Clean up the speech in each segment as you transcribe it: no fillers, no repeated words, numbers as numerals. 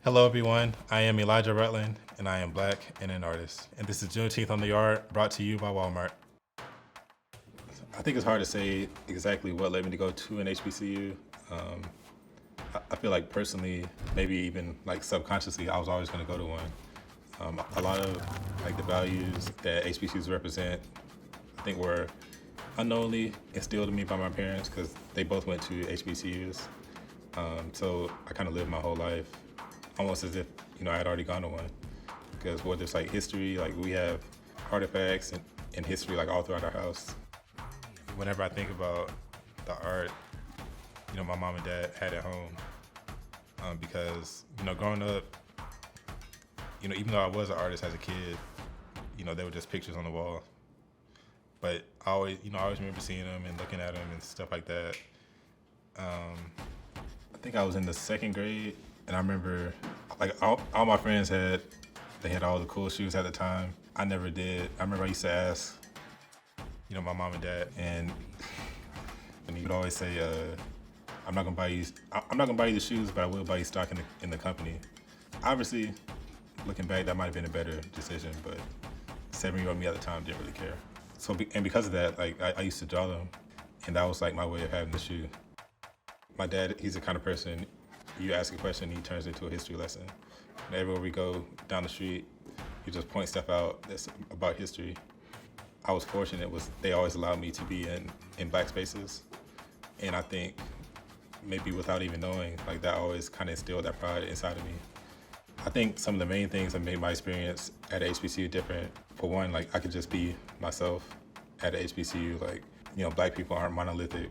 Hello everyone, I am Elijah Rutland, and I am Black and an artist. And this is Juneteenth on the Yard, brought to you by Walmart. I think it's hard to say exactly what led me to go to an HBCU. I feel like personally, maybe even like subconsciously, I was always gonna go to one. A lot of like the values that HBCUs represent, I think were unknowingly instilled in me by my parents because they both went to HBCUs. So I kind of lived my whole life almost as if, I had already gone to one. Because whether it's like history, like we have artifacts and history like all throughout our house. Whenever I think about the art, my mom and dad had at home. Because, growing up, even though I was an artist as a kid, they were just pictures on the wall. But I always remember seeing them and looking at them and stuff like that. I think I was in the second grade, and I remember like all my friends had all the cool shoes at the time. I never did. I remember I used to ask, my mom and dad, and he would always say, I'm not gonna buy you the shoes, but I will buy you stock in the company. Obviously, looking back, that might have been a better decision, but 7-year-old me at the time didn't really care. So, and because of that, like I used to draw them, and that was like my way of having the shoe. My dad, he's the kind of person, you ask a question, he turns it into a history lesson. And everywhere we go down the street, he just points stuff out that's about history. I was fortunate, they always allowed me to be in Black spaces. And I think maybe without even knowing, like that always kind of instilled that pride inside of me. I think some of the main things that made my experience at HBCU different, for one, like I could just be myself at a HBCU. Like, Black people aren't monolithic.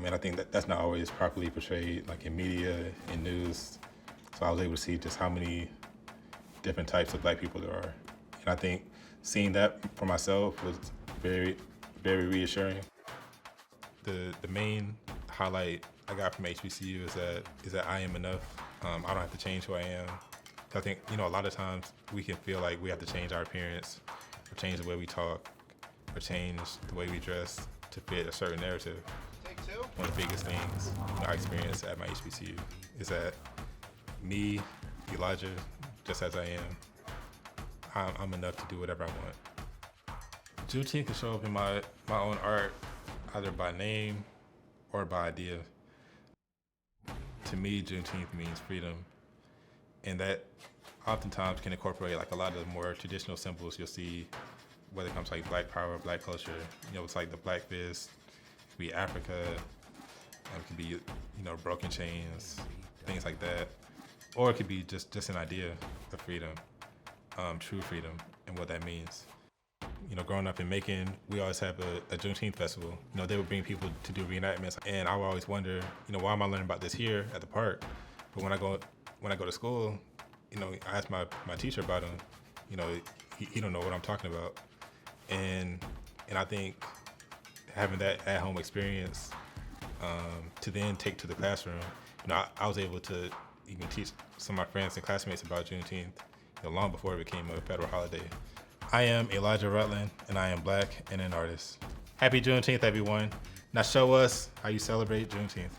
And I think that's not always properly portrayed, like in media, in news. So I was able to see just how many different types of Black people there are. And I think seeing that for myself was very, very reassuring. The main highlight I got from HBCU is that I am enough. I don't have to change who I am. I think, a lot of times we can feel like we have to change our appearance, or change the way we talk, or change the way we dress to fit a certain narrative. One of the biggest things I experienced at my HBCU is that me, Elijah, just as I am, I'm enough to do whatever I want. Juneteenth can show up in my own art, either by name or by idea. To me, Juneteenth means freedom, and that oftentimes can incorporate like a lot of the more traditional symbols you'll see, whether it comes to like Black power, Black culture. It's like the Black fist, it could be Africa, it could be broken chains, things like that, or it could be just an idea of freedom, true freedom, and what that means. Growing up in Macon, we always have a Juneteenth festival. They would bring people to do reenactments, and I would always wonder, why am I learning about this here at the park? But when I go to school, I ask my teacher about him. He don't know what I'm talking about, and I think having that at-home experience to then take to the classroom, I was able to even teach some of my friends and classmates about Juneteenth, long before it became a federal holiday. I am Elijah Rutland, and I am Black and an artist. Happy Juneteenth, everyone. Now show us how you celebrate Juneteenth.